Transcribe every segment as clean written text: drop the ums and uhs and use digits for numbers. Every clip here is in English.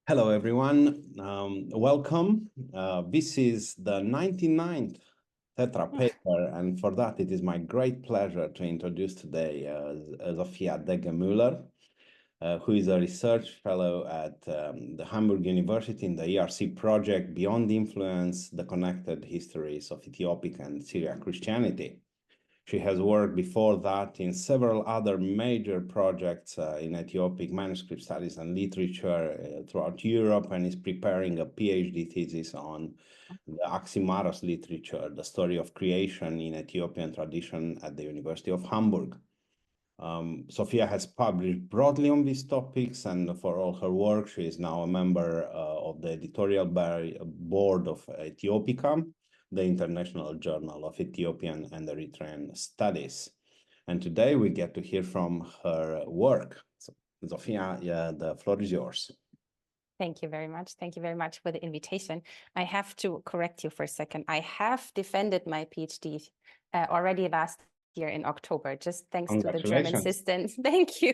Hello, everyone. Welcome. This is the 99th TeTra paper, and for that, it is my great pleasure to introduce today Sophia Dege-Mu ller, who is a research fellow at the Hamburg University in the ERC project Beyond Influence, the Connected Histories of Ethiopic and Syriac Christianity. She has worked before that in several other major projects in Ethiopic manuscript studies and literature throughout Europe, and is preparing a PhD thesis on the Aximaros literature, the story of creation in Ethiopian tradition at the University of Hamburg. Sophia has published broadly on these topics, and for all her work, she is now a member of the editorial board of Ethiopica, the International Journal of Ethiopian and Eritrean Studies. And today we get to hear from her work. So, Sophia, the floor is yours. Thank you very much. Thank you very much for the invitation. I have to correct you for a second. I have defended my PhD already last year in October, just thanks to the German system. Thank you.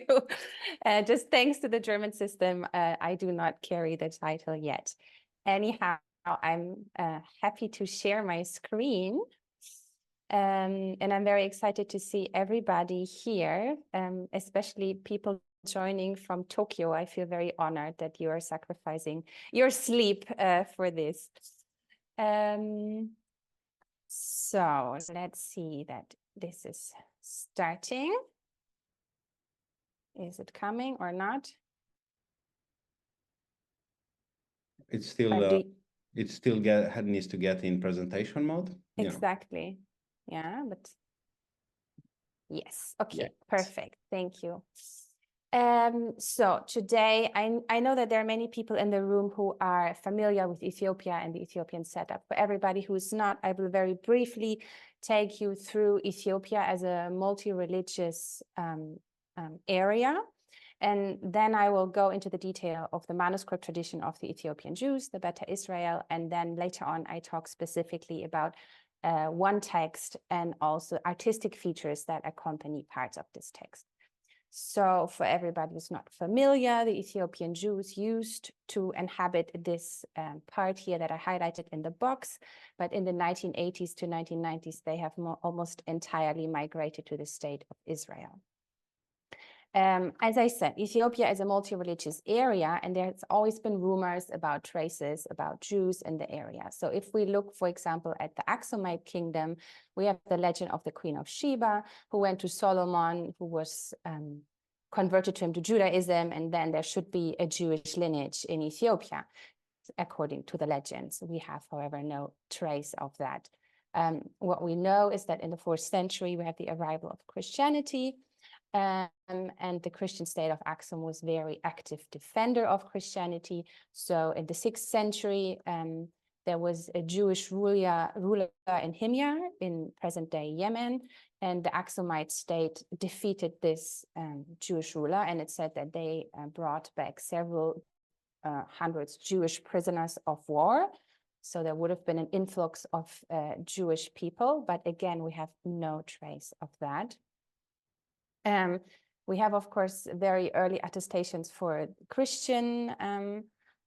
Just thanks to the German system, I do not carry the title yet. Anyhow, I'm happy to share my screen. And I'm very excited to see everybody here, especially people joining from Tokyo. I feel very honored that you are sacrificing your sleep for this. So let's see that this is starting. Is it coming or not? It's still needs to get in presentation mode. Exactly. Yeah, but yes. Okay, perfect. Thank you. So today, I know that there are many people in the room who are familiar with Ethiopia and the Ethiopian setup. For everybody who is not, I will very briefly take you through Ethiopia as a multi-religious area. And then I will go into the detail of the manuscript tradition of the Ethiopian Jews, the Beta Israel, and then later on I talk specifically about one text and also artistic features that accompany parts of this text. So for everybody who's not familiar, the Ethiopian Jews used to inhabit this part here that I highlighted in the box, but in the 1980s to 1990s, they have almost entirely migrated to the state of Israel. As I said, Ethiopia is a multi-religious area, and there's always been rumors about traces about Jews in the area. So if we look, for example, at the Aksumite kingdom, we have the legend of the Queen of Sheba, who went to Solomon, who was converted to him to Judaism, and then there should be a Jewish lineage in Ethiopia, according to the legends. We have, however, no trace of that. What we know is that in the 4th century, we have the arrival of Christianity, and the Christian state of Aksum was very active defender of Christianity. So in the 6th century, there was a Jewish ruler in Himyar in present-day Yemen, and the Aksumite state defeated this Jewish ruler, and it said that they brought back several hundreds Jewish prisoners of war. So there would have been an influx of Jewish people, but again, we have no trace of that. We have, of course, very early attestations for Christian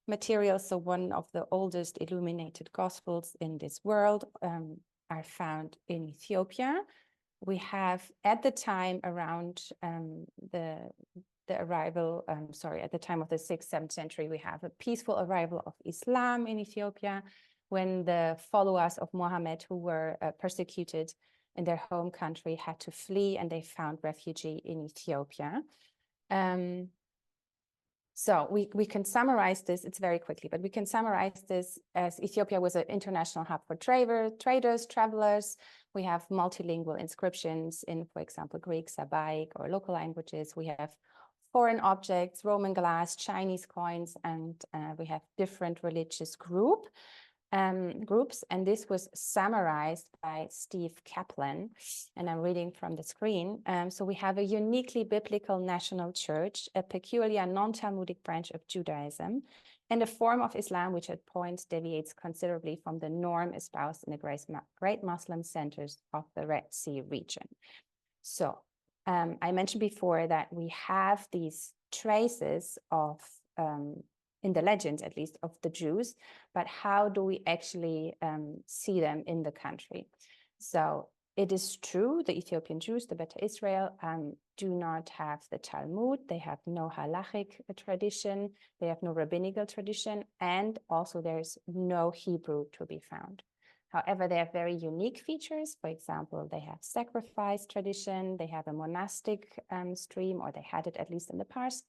materials. So one of the oldest illuminated gospels in this world are found in Ethiopia. We have, at the time around the arrival, at the time of the 6th, 7th century, we have a peaceful arrival of Islam in Ethiopia when the followers of Muhammad who were persecuted in their home country had to flee, and they found refuge in Ethiopia. So we can summarize this, it's very quickly, but we can summarize this as Ethiopia was an international hub for traders, travelers. We have multilingual inscriptions in, for example, Greek, Sabaic, or local languages. We have foreign objects, Roman glass, Chinese coins, and we have different religious groups, and this was summarized by Steve Kaplan, and I'm reading from the screen. So we have a uniquely biblical national church, a peculiar non-Talmudic branch of Judaism, and a form of Islam which at points deviates considerably from the norm espoused in the great Muslim centers of the Red Sea region. So I mentioned before that we have these traces of in the legends at least, of the Jews, but how do we actually see them in the country? So it is true, the Ethiopian Jews, the Beta Israel, do not have the Talmud. They have no halachic tradition. They have no rabbinical tradition. And also there's no Hebrew to be found. However, they have very unique features. For example, they have sacrifice tradition. They have a monastic stream, or they had it at least in the past.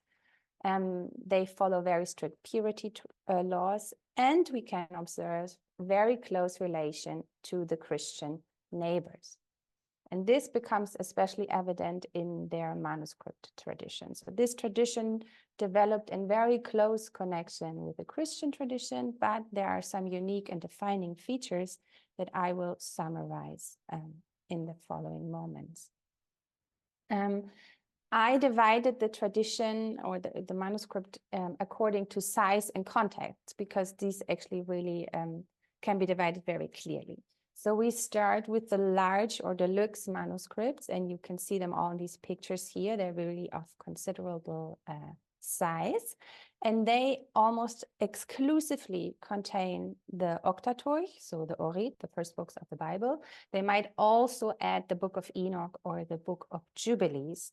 They follow very strict purity laws. And we can observe very close relation to the Christian neighbors. And this becomes especially evident in their manuscript tradition. So this tradition developed in very close connection with the Christian tradition, but there are some unique and defining features that I will summarize in the following moments. I divided the tradition or the manuscript according to size and context, because these actually really can be divided very clearly. So we start with the large or deluxe manuscripts, and you can see them all in these pictures here. They're really of considerable size, and they almost exclusively contain the Octateuch, so the Orit, the first books of the Bible. They might also add the Book of Enoch or the Book of Jubilees,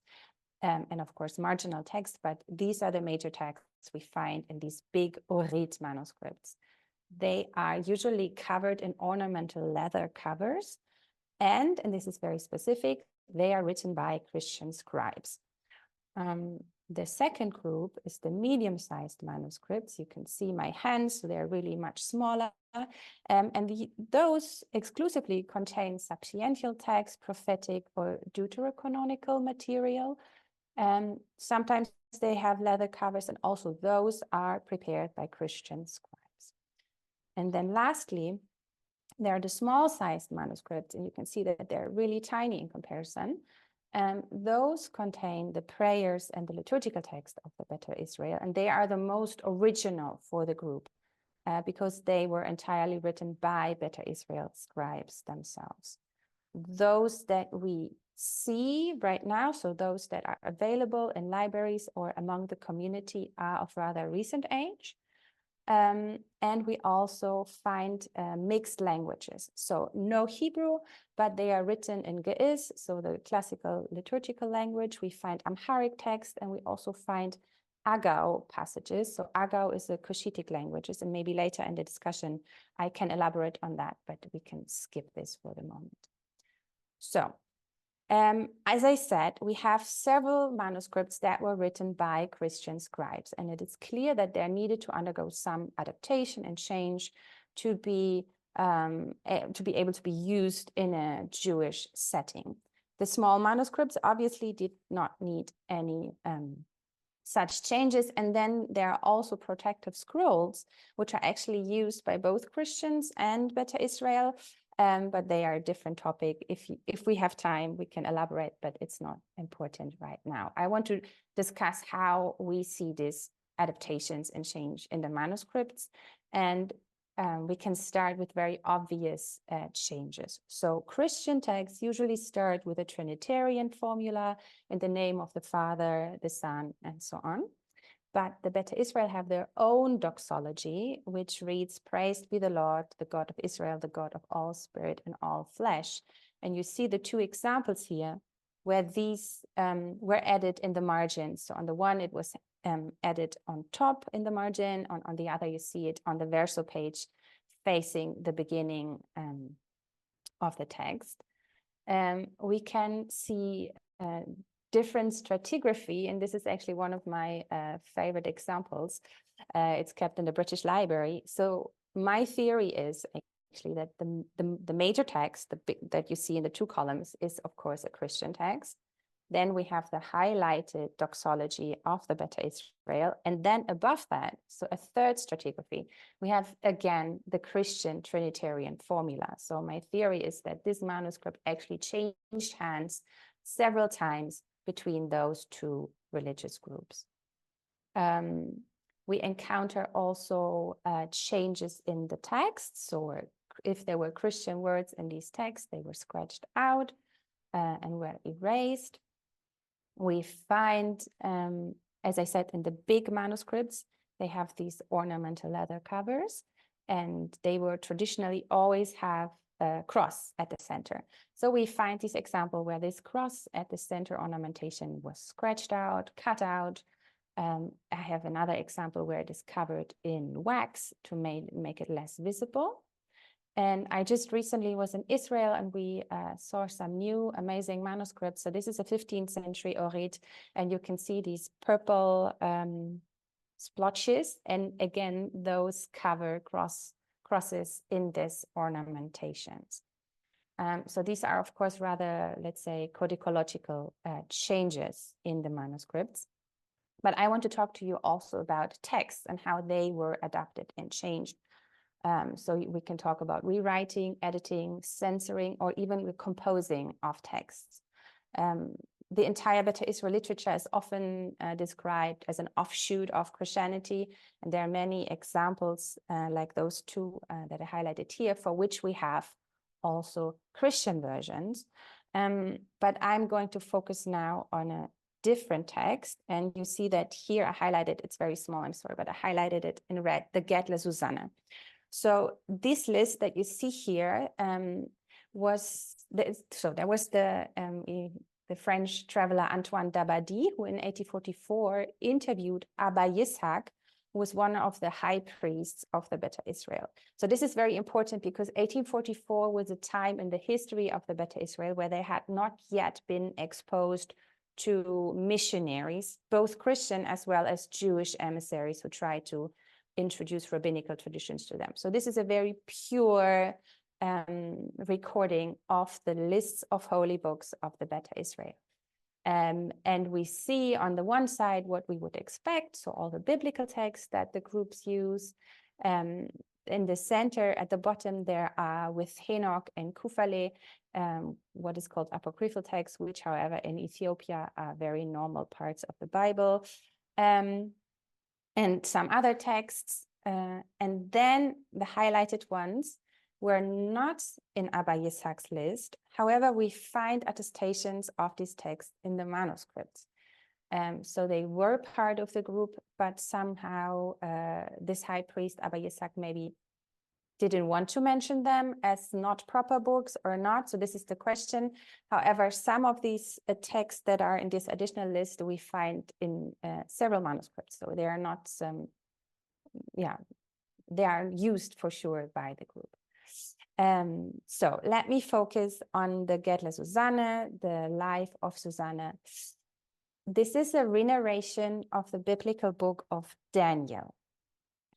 and of course marginal text, but these are the major texts we find in these big Orit manuscripts. They are usually covered in ornamental leather covers, and this is very specific, they are written by Christian scribes. The second group is the medium-sized manuscripts. You can see my hands, so they're really much smaller. And those exclusively contain substantial text, prophetic or deuterocanonical material. Sometimes they have leather covers, and also those are prepared by Christian scribes. And then lastly, there are the small-sized manuscripts, and you can see that they're really tiny in comparison. Those contain the prayers and the liturgical text of the Beta Israel, and they are the most original for the group because they were entirely written by Beta Israel scribes themselves. Those that we see right now, so those that are available in libraries or among the community, are of rather recent age. And we also find mixed languages. So no Hebrew, but they are written in Ge'ez, so the classical liturgical language. We find Amharic text, and we also find Agau passages. So Agau is a Cushitic language, and maybe later in the discussion I can elaborate on that, but we can skip this for the moment. So as I said, we have several manuscripts that were written by Christian scribes, and it is clear that they needed to undergo some adaptation and change to be able to be used in a Jewish setting. The small manuscripts obviously did not need any such changes, and then there are also protective scrolls, which are actually used by both Christians and Beta Israel. But they are a different topic. If we have time, we can elaborate, but it's not important right now. I want to discuss how we see these adaptations and change in the manuscripts, and we can start with very obvious changes. So Christian texts usually start with a Trinitarian formula in the name of the Father, the Son, and so on. But the Beta Israel have their own doxology, which reads, "Praised be the Lord, the God of Israel, the God of all spirit and all flesh." And you see the two examples here where these were added in the margin. So on the one, it was added on top in the margin. On the other, you see it on the verso page facing the beginning of the text. We can see different stratigraphy, and this is actually one of my favorite examples. It's kept in the British Library. So my theory is actually that the major text that you see in the two columns is, of course, a Christian text. Then we have the highlighted doxology of the Beta Israel, and then above that, so a third stratigraphy, we have again the Christian Trinitarian formula. So my theory is that this manuscript actually changed hands several times between those two religious groups. We encounter also changes in the text. So if there were Christian words in these texts, they were scratched out and were erased. We find, as I said, in the big manuscripts, they have these ornamental leather covers, and they were traditionally always have a cross at the center. So we find this example where this cross at the center ornamentation was scratched out, cut out. I have another example where it is covered in wax to make it less visible. And I just recently was in Israel, and we saw some new amazing manuscripts. So this is a 15th century Orit, and you can see these purple splotches, and again, those cover crosses in this ornamentations. So these are, of course, rather, let's say, codicological changes in the manuscripts. But I want to talk to you also about texts and how they were adapted and changed. So we can talk about rewriting, editing, censoring, or even recomposing of texts. The entire Beta Israel literature is often described as an offshoot of Christianity, and there are many examples like those two that I highlighted here, for which we have also Christian versions. But I'm going to focus now on a different text, and you see that here I highlighted, it's very small, I'm sorry, but I highlighted it in red, the Gedle Susanna. So this list that you see here there was the French traveler Antoine d'Abbadie, who in 1844 interviewed Abba Yitzhak, who was one of the high priests of the Beta Israel. So this is very important because 1844 was a time in the history of the Beta Israel where they had not yet been exposed to missionaries, both Christian as well as Jewish emissaries who tried to introduce rabbinical traditions to them. So this is a very pure recording of the lists of holy books of the Beta Israel. And we see on the one side what we would expect, so all the biblical texts that the groups use. In the center, at the bottom, there are with Henoch and Kufale, what is called apocryphal texts, which, however, in Ethiopia are very normal parts of the Bible, and some other texts. And then the highlighted ones were not in Abba Yitzhak's list. However, we find attestations of these texts in the manuscripts. So they were part of the group, but somehow this high priest, Abba Yitzhak, maybe didn't want to mention them as not proper books or not. So this is the question. However, some of these texts that are in this additional list we find in several manuscripts. So they are not, they are used for sure by the group. So let me focus on the Gedle Susanna, the life of Susanna. This is a renarration of the biblical book of Daniel.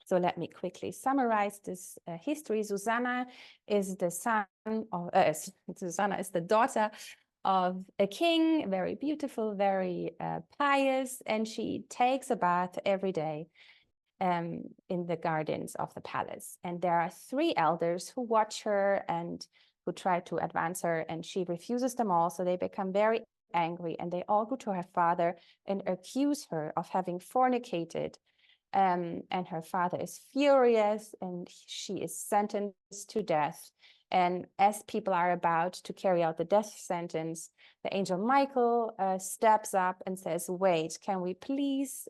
So let me quickly summarize this history. Susanna is the Susanna is the daughter of a king, very beautiful, very pious, and she takes a bath every day in the gardens of the palace. And there are 3 elders who watch her and who try to advance her, and she refuses them all. So they become very angry, and they all go to her father and accuse her of having fornicated. And her father is furious, and she is sentenced to death. And as people are about to carry out the death sentence, the angel Michael steps up and says, wait, can we please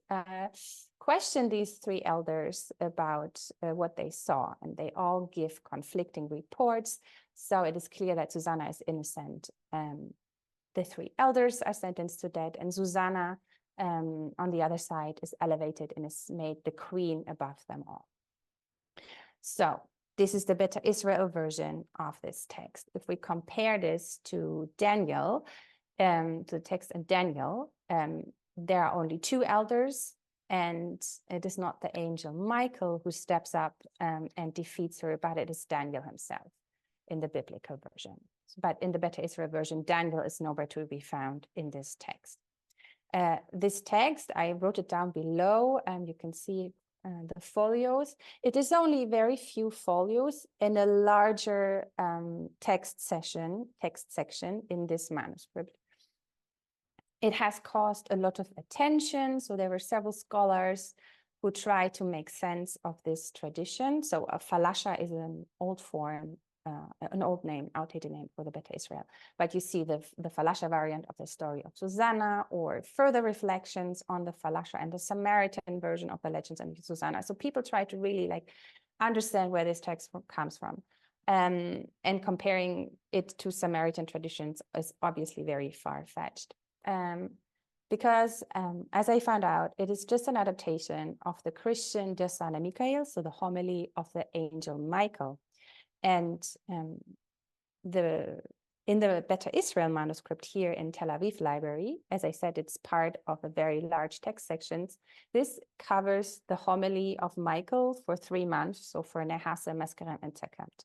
question these 3 elders about what they saw? And they all give conflicting reports. So it is clear that Susanna is innocent. The 3 elders are sentenced to death, and Susanna, on the other side, is elevated and is made the queen above them all. So this is the Beta Israel version of this text. If we compare this to Daniel, to the text in Daniel, there are only 2 elders, and it is not the angel Michael who steps up and defeats her, but it is Daniel himself in the biblical version. But in the Beta Israel version, Daniel is nowhere to be found in this text. This text, I wrote it down below, and you can see the folios. It is only very few folios in a larger text section in this manuscript. It has caused a lot of attention, so there were several scholars who tried to make sense of this tradition. So a falasha is an old form an old name, outdated name for the Beta Israel. But you see the Falasha variant of the story of Susanna, or further reflections on the Falasha and the Samaritan version of the legends and Susanna. So people try to really like understand where this text comes from. And comparing it to Samaritan traditions is obviously very far-fetched. Because as I found out, it is just an adaptation of the Christian De Sana Michael, so the homily of the angel Michael. And in the Beta Israel manuscript here in Tel Aviv library, as I said, it's part of a very large text sections. This covers the homily of Michael for 3 months, so for Nehase, Meskerem, and Tekamt.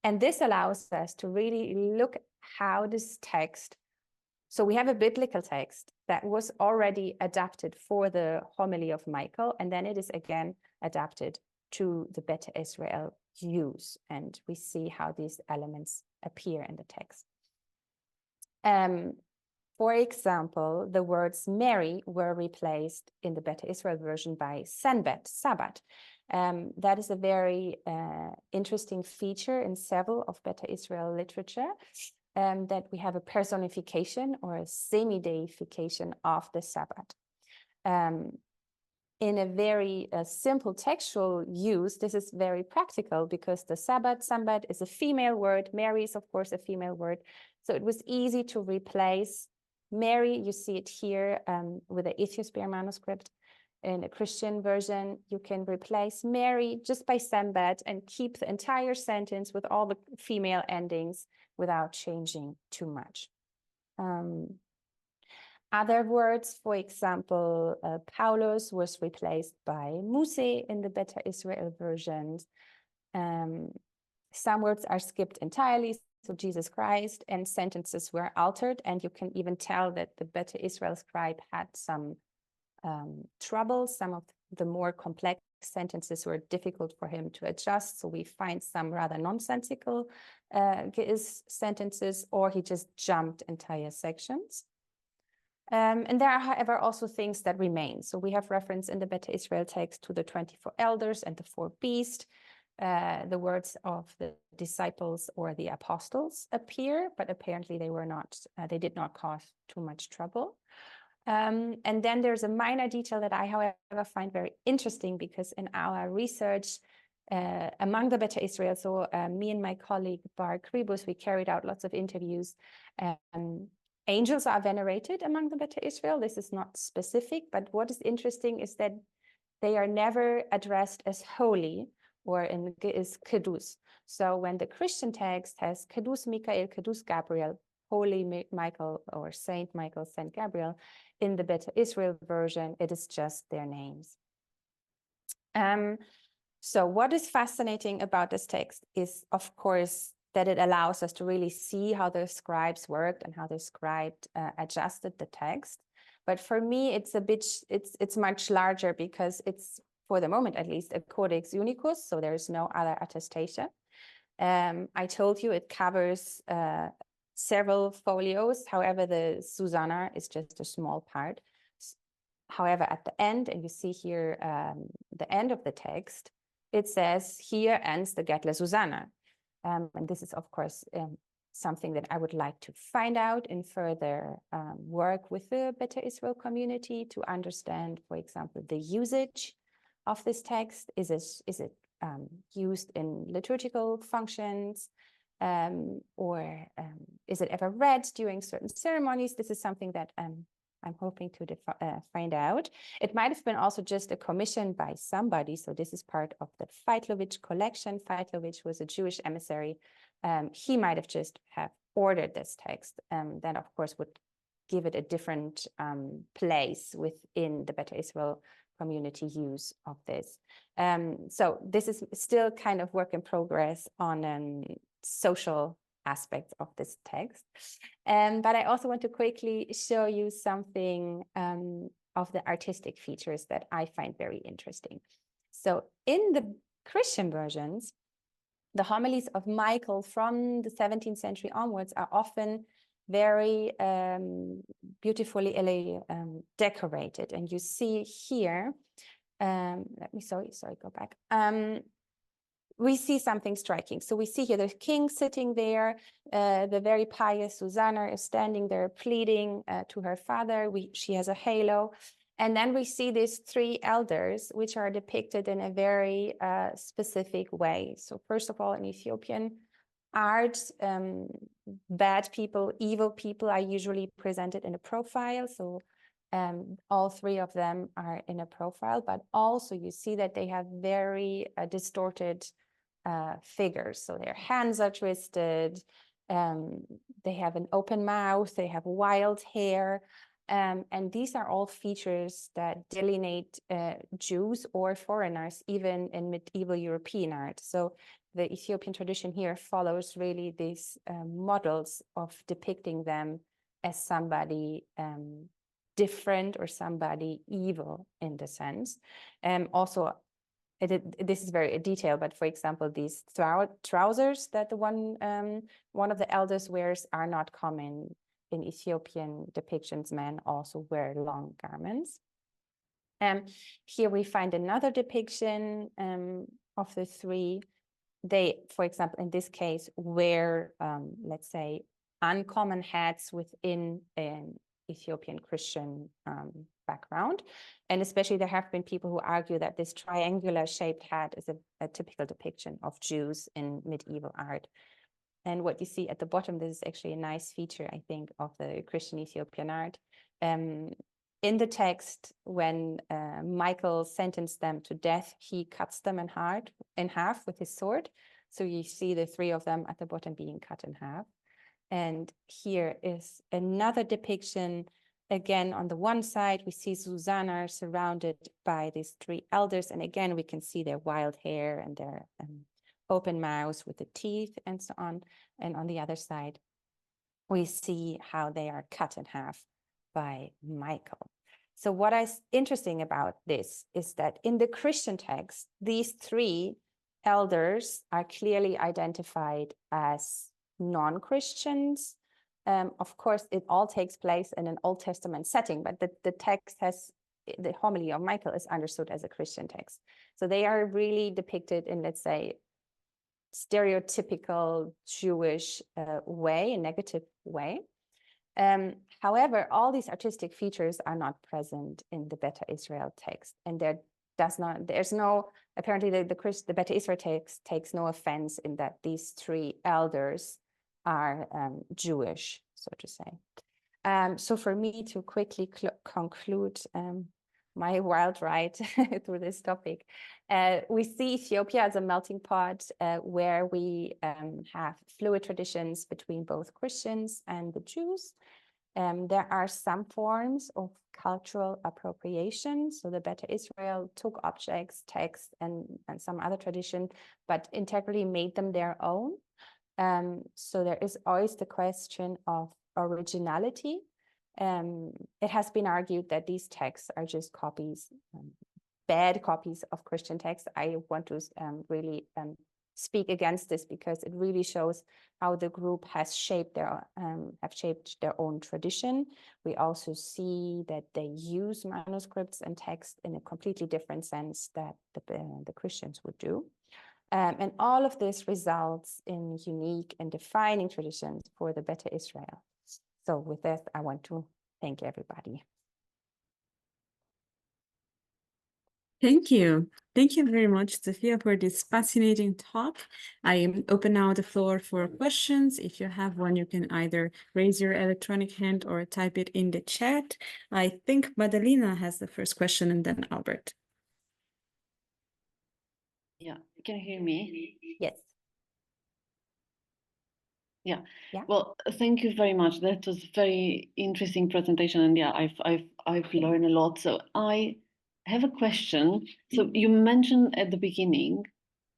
And this allows us to really look how this text, so we have a biblical text that was already adapted for the homily of Michael, and then it is again adapted to the Beta Israel use, and we see how these elements appear in the text. For example, the words Mary were replaced in the Beta Israel version by Senbet, Sabbath. That is a very interesting feature in several of Beta Israel literature, that we have a personification or a semi-deification of the Sabbath. In a very simple textual use, this is very practical because the Sabbath is a female word. Mary is, of course, a female word. So it was easy to replace Mary. You see it here with the Ethiopian manuscript. In a Christian version, you can replace Mary just by Sembet and keep the entire sentence with all the female endings without changing too much. Other words, for example, Paulus was replaced by Muse in the Beta Israel versions. Some words are skipped entirely, so Jesus Christ, and sentences were altered, and you can even tell that the Beta Israel scribe had some trouble. Some of the more complex sentences were difficult for him to adjust, so we find some rather nonsensical sentences, or he just jumped entire sections. And there are, however, also things that remain. So we have reference in the Beta Israel text to the 24 elders and the 4 beasts. The words of the disciples or the apostles appear, but apparently they were not, they did not cause too much trouble. And then there's a minor detail that I, however, find very interesting, because in our research among the Beta Israel, so me and my colleague Bar Scribes, we carried out lots of interviews. Angels are venerated among the Beta Israel. This is not specific, but what is interesting is that they are never addressed as holy, or is kedus. So when the Christian text has kedus Michael, kedus Gabriel, holy Michael or Saint Michael, Saint Gabriel, in the Beta Israel version, it is just their names. So what is fascinating about this text is, of course, that it allows us to really see how the scribes worked and how the scribe adjusted the text. But for me, it's a bit, it's much larger, because it's, for the moment at least, a codex unicus, so there is no other attestation. I told you it covers several folios. However, the Susanna is just a small part. However, at the end, and you see here the end of the text, it says, here ends the Getle Susanna. And this is, of course, something that I would like to find out in further work with the Beta Israel community to understand, for example, the usage of this text. Is it used in liturgical functions, or is it ever read during certain ceremonies? This is something that I'm hoping to find out. It might have been also just a commission by somebody. So this is part of the Feitlovich collection. Feitlovich was a Jewish emissary. He might have just have ordered this text. That, of course, would give it a different place within the Beta Israel community use of this. So this is still kind of work in progress on social aspects of this text. But I also want to quickly show you something of the artistic features that I find very interesting. So in the Christian versions, the homilies of Michael from the 17th century onwards are often very beautifully decorated. And you see here, let me, sorry, go back. we see something striking. So we see here the king sitting there, the very pious Susanna is standing there pleading to her father. She has a halo. And then we see these three elders, which are depicted in a very specific way. So first of all, in Ethiopian art, bad people, evil people are usually presented in a profile. So all three of them are in a profile, but also you see that they have very distorted figures. So their hands are twisted, they have an open mouth, they have wild hair, and these are all features that delineate Jews or foreigners, even in medieval European art. So the Ethiopian tradition here follows really these models of depicting them as somebody different or somebody evil in the sense. Also, this is very detailed, but for example, these trousers that the one of the elders wears are not common in Ethiopian depictions. Men also wear long garments. Here we find another depiction of the three. They, for example, in this case, wear, let's say, uncommon hats within an Ethiopian Christian background. And especially there have been people who argue that this triangular shaped hat is a typical depiction of Jews in medieval art. And what you see at the bottom, this is actually a nice feature, I think, of the Christian Ethiopian art. In the text, when Michael sentenced them to death, he cuts them in half with his sword. So you see the three of them at the bottom being cut in half. And here is another depiction. Again, on the one side, we see Susanna surrounded by these three elders. And again, we can see their wild hair and their open mouths with the teeth and so on. And on the other side, we see how they are cut in half by Michael. So what is interesting about this is that in the Christian text, these three elders are clearly identified as non-Christians. Of course, it all takes place in an Old Testament setting, but the text has, the homily of Michael is understood as a Christian text. So they are really depicted in, let's say, stereotypical Jewish way, a negative way. However, all these artistic features are not present in the Beta Israel text, and there's no, apparently the Beta Israel text takes no offense in that these three elders are Jewish, so to say. So for me to quickly conclude my wild ride through this topic, we see Ethiopia as a melting pot where we have fluid traditions between both Christians and the Jews. There are some forms of cultural appropriation. So the Beta Israel took objects, texts, and some other tradition, but integrally made them their own. So there is always the question of originality. It has been argued that these texts are just copies, bad copies of Christian texts. I want to really speak against this because it really shows how the group has shaped their own tradition. We also see that they use manuscripts and text in a completely different sense that the Christians would do. And all of this results in unique and defining traditions for the Beta Israel. So with that, I want to thank everybody. Thank you. Thank you very much, Sophia, for this fascinating talk. I open now the floor for questions. If you have one, you can either raise your electronic hand or type it in the chat. I think Madalena has the first question and then Albert. Yeah, can you hear me? Yes. Yeah. Yeah. Well, thank you very much. That was a very interesting presentation, and yeah, I've learned a lot. So I have a question. So you mentioned at the beginning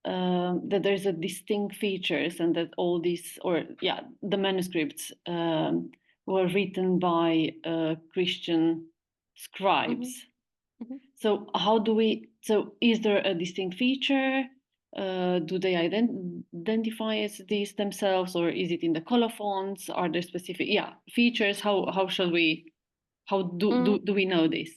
that there's a distinct features, and that all these, or yeah, the manuscripts were written by Christian scribes. Mm-hmm. So how do we? So is there a distinct feature? Do they identify as these themselves, or is it in the colophons? Are there specific features? How shall we? How do we know this?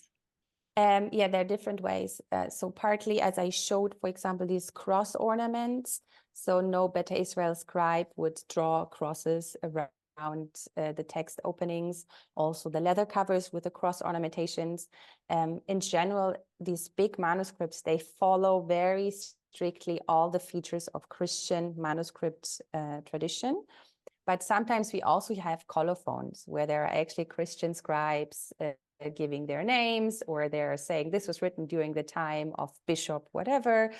Yeah, there are different ways. So partly, as I showed, for example, these cross ornaments. So no Beta Israel scribe would draw crosses around the text openings. Also the leather covers with the cross ornamentations. In general, these big manuscripts, they follow very strictly all the features of Christian manuscript tradition. But sometimes we also have colophons where there are actually Christian scribes giving their names, or they're saying this was written during the time of bishop whatever,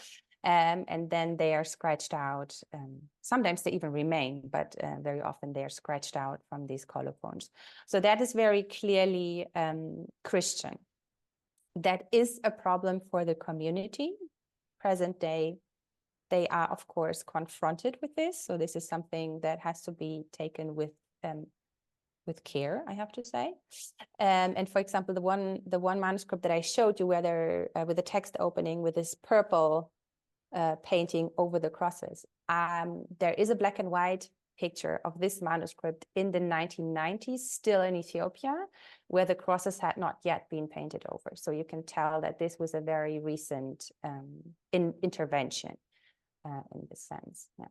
and then they are scratched out. Sometimes they even remain, but very often they are scratched out from these colophons. So that is very clearly Christian. That is a problem for the community. Present day, they are of course confronted with this. So this is something that has to be taken with care, I have to say. And for example, the one manuscript that I showed you, where there with the text opening with this purple painting over the crosses, there is a black and white picture of this manuscript in the 1990s, still in Ethiopia, where the crosses had not yet been painted over. So you can tell that this was a very recent intervention in this sense. Yeah.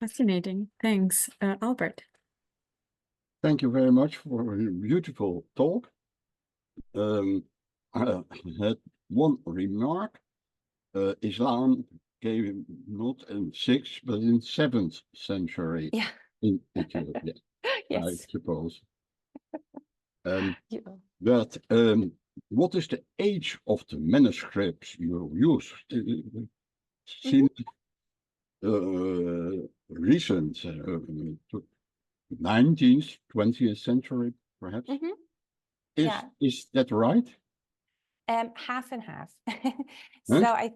Fascinating. Thanks, Albert. Thank you very much for a beautiful talk. I had one remark. Islam came not in 6th, but in 7th century in Ethiopia, Yes. I suppose. Yeah. But what is the age of the manuscripts you use? Since recent 19th, 20th century, perhaps? Is that right? Half and half. Huh? So I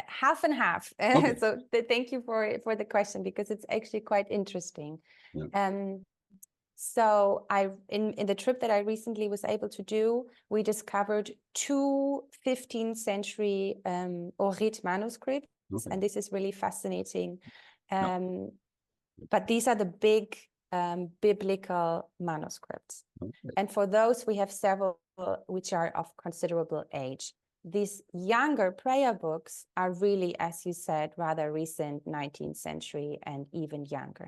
half and half. Okay. So thank you for the question, because it's actually quite interesting. Yeah. So in the trip that I recently was able to do, we discovered two 15th century Orit manuscripts, and this is really fascinating. But these are the big biblical manuscripts. Okay. And for those, we have several which are of considerable age. These younger prayer books are really, as you said, rather recent 19th century and even younger.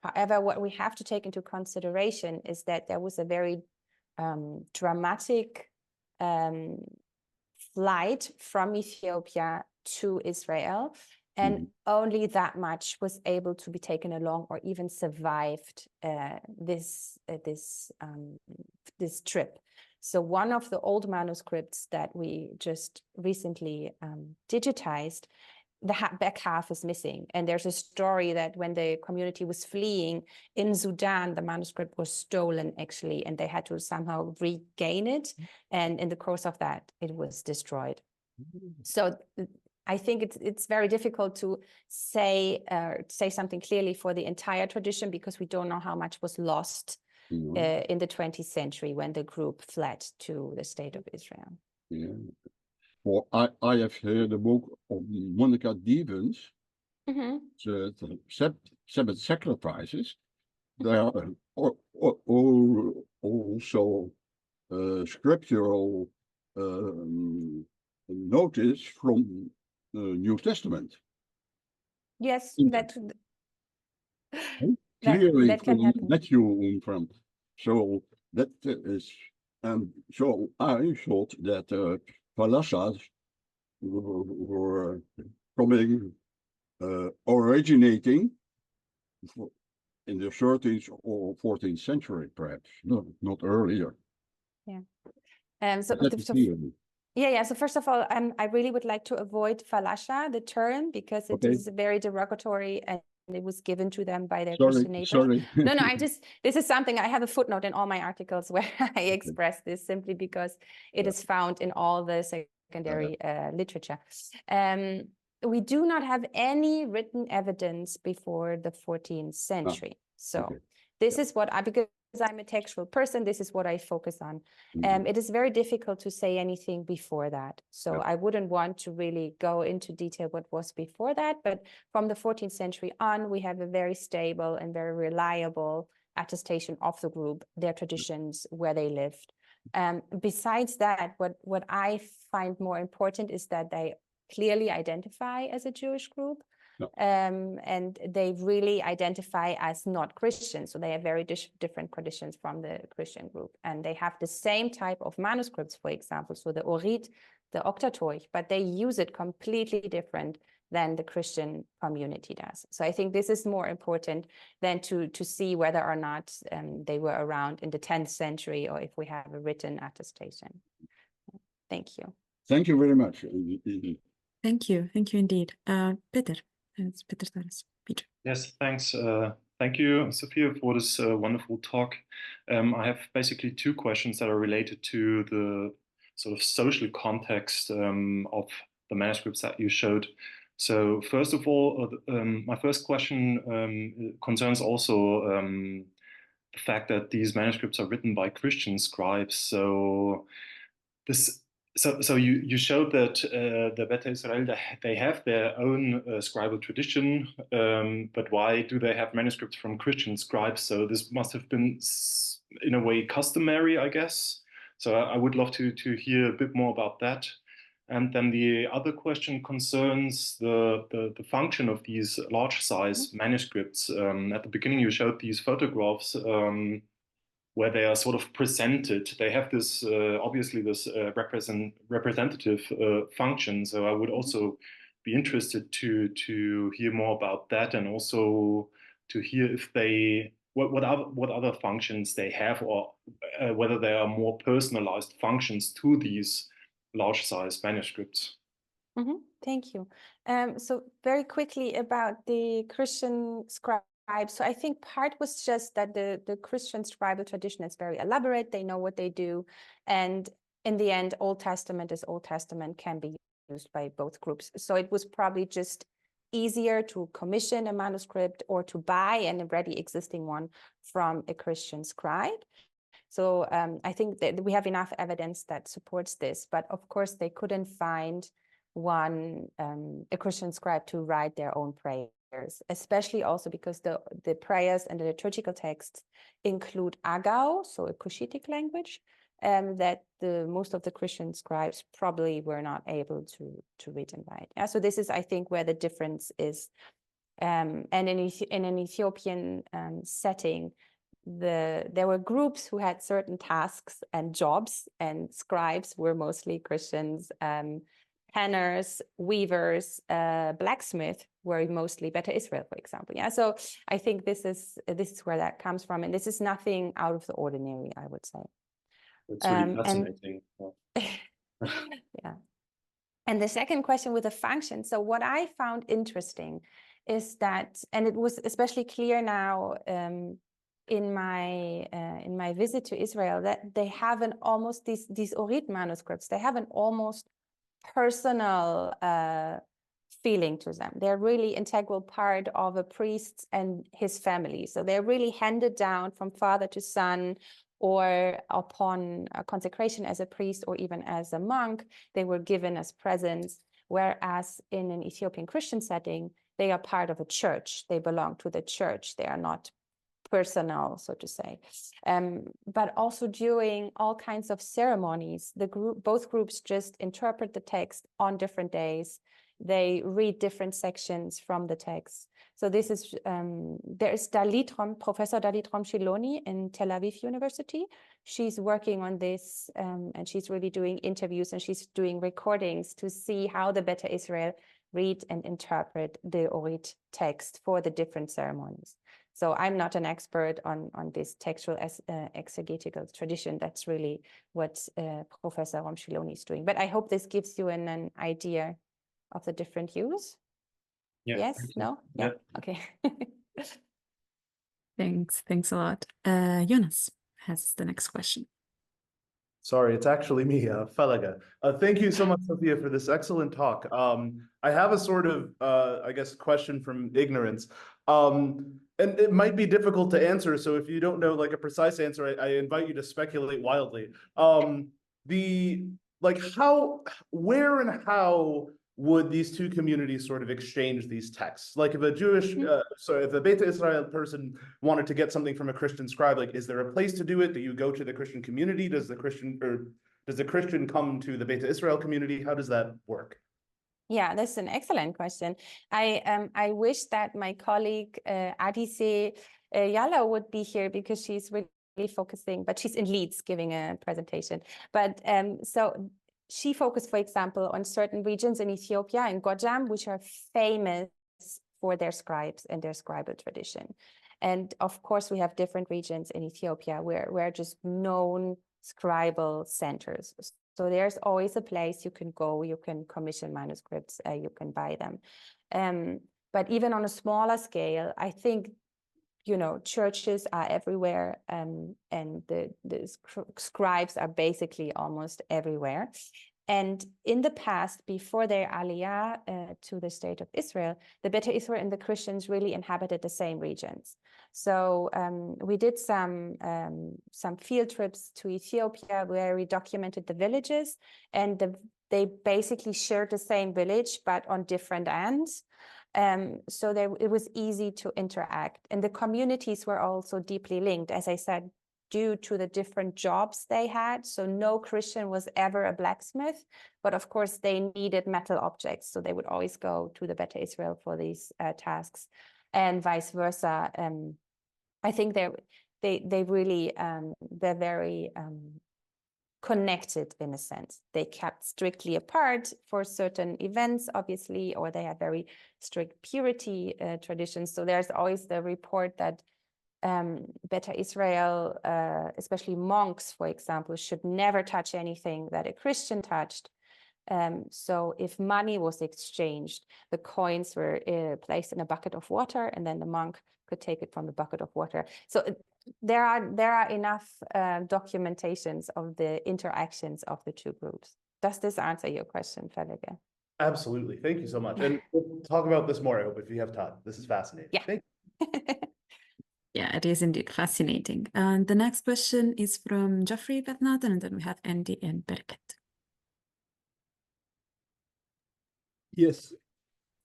However, what we have to take into consideration is that there was a very dramatic flight from Ethiopia to Israel, and only that much was able to be taken along or even survived this trip. So one of the old manuscripts that we just recently digitized, the back half is missing. And there's a story that when the community was fleeing in Sudan, the manuscript was stolen actually, and they had to somehow regain it. And in the course of that, it was destroyed. So I think it's very difficult to say something clearly for the entire tradition, because we don't know how much was lost in the 20th century when the group fled to the state of Israel. Yeah. Well, I have heard the book of Monica Devens, the Sabbath sacrifices. There are also scriptural notice from the New Testament. Yes, Clearly that can from happen. Matthew from. So that is, so I thought that Falashas were coming, originating in the 13th or 14th century, perhaps, not earlier. Yeah. So first of all, I really would like to avoid falasha, the term, because it is very derogatory, and it was given to them by their Christian neighbors. Sorry. No, this is something, I have a footnote in all my articles where I express this, simply because it is found in all the secondary literature. We do not have any written evidence before the 14th century. So this is what because I'm a textual person, this is what I focus on. It is very difficult to say anything before that. So I wouldn't want to really go into detail what was before that, but from the 14th century on, we have a very stable and very reliable attestation of the group, their traditions, where they lived. Besides that, what I find more important is that they clearly identify as a Jewish group. No. And they really identify as not Christian. So they have very different traditions from the Christian group. And they have the same type of manuscripts, for example, so the Orit, the Octateuch, but they use it completely different than the Christian community does. So I think this is more important than to see whether or not they were around in the 10th century or if we have a written attestation. Thank you. Thank you very much. Thank you indeed. Peter. It's Peter Taras. Peter. Yes, thanks. Thank you, Sophia, for this wonderful talk. I have basically two questions that are related to the sort of social context of the manuscripts that you showed. So first of all, my first question concerns also the fact that these manuscripts are written by Christian scribes. So this. So you showed that the Beta Israel, they have their own scribal tradition, but why do they have manuscripts from Christian scribes? So this must have been, in a way, customary, I guess. So I would love to hear a bit more about that. And then the other question concerns the function of these large size manuscripts. At the beginning, you showed these photographs where they are sort of presented. They have this, obviously, this representative function. So I would also be interested to hear more about that, and also to hear if they, what other functions they have, or whether there are more personalized functions to these large size manuscripts. Mm-hmm. Thank you. So very quickly about the Christian scribe. So I think part was just that the Christian scribal tradition is very elaborate. They know what they do. And in the end, Old Testament is Old Testament, can be used by both groups. So it was probably just easier to commission a manuscript or to buy an already existing one from a Christian scribe. So I think that we have enough evidence that supports this. But of course, they couldn't find a Christian scribe to write their own prayers, especially also because the prayers and the liturgical texts include Agau, so a Cushitic language, that most of the Christian scribes probably were not able to read and write. Yeah, so this is, I think, where the difference is. And in an Ethiopian setting, there were groups who had certain tasks and jobs, and scribes were mostly Christians. Panners, weavers, blacksmith were mostly Beta Israel, for example. Yeah, so I think this is where that comes from, and this is nothing out of the ordinary, I would say. It's really fascinating. Yeah. And the second question with the function. So what I found interesting is that, and it was especially clear now in my visit to Israel, that they have an almost these Orit manuscripts. They have an almost personal feeling to them. They're really integral part of a priest and his family. So they're really handed down from father to son, or upon consecration as a priest or even as a monk, they were given as presents. Whereas in an Ethiopian Christian setting, they are part of a church. They belong to the church. They are not personal, so to say. But also during all kinds of ceremonies, both groups just interpret the text on different days. They read different sections from the text. So this is, there is Professor Dalitrom Shiloni in Tel Aviv University. She's working on this, and she's really doing interviews, and she's doing recordings to see how the Beta Israel read and interpret the Orit text for the different ceremonies. So I'm not an expert on this textual exegetical tradition. That's really what Professor Romshiloni is doing. But I hope this gives you an idea of the different views. Yeah, yes? No? Yeah. Okay. Thanks a lot. Jonas has the next question. Sorry, it's actually me, Felaga. Thank you so much, Sophia, for this excellent talk. I have a sort of, I guess, question from ignorance. And it might be difficult to answer, so if you don't know like a precise answer, I invite you to speculate wildly. Where and how would these two communities sort of exchange these texts? Like if a Jewish, so if a Beta Israel person wanted to get something from a Christian scribe, like is there a place to do it? Do you go to the Christian community? Does the Christian come to the Beta Israel community? How does that work? Yeah, that's an excellent question. I wish that my colleague Adise Yala would be here because she's really focusing, but she's in Leeds giving a presentation. But so she focused, for example, on certain regions in Ethiopia and Gojam, which are famous for their scribes and their scribal tradition. And of course, we have different regions in Ethiopia where just known scribal centers. So there's always a place you can go, you can commission manuscripts, you can buy them. But even on a smaller scale, I think, you know, churches are everywhere, and the scribes are basically almost everywhere. And in the past, before their aliyah to the state of Israel, the Beta Israel and the Christians really inhabited the same regions. So we did some field trips to Ethiopia where we documented the villages, and they basically shared the same village, but on different ends. So it was easy to interact. And the communities were also deeply linked, as I said, due to the different jobs they had. So no Christian was ever a blacksmith, but of course they needed metal objects. So they would always go to the Beta Israel for these tasks, and vice versa. I think they really, they're very connected in a sense. They kept strictly apart for certain events, obviously, or they had very strict purity traditions. So there's always the report that Beta Israel, especially monks, for example, should never touch anything that a Christian touched. So if money was exchanged, the coins were placed in a bucket of water, and then the monk could take it from the bucket of water. So there are enough documentations of the interactions of the two groups. Does this answer your question, Felike? Absolutely. Thank you so much. And we'll talk about this more, I hope, if you have time. This is fascinating. Yeah. Thank you. Yeah, it is indeed fascinating. And the next question is from Geoffrey Bethnat, and then we have Andy and Berket. Yes,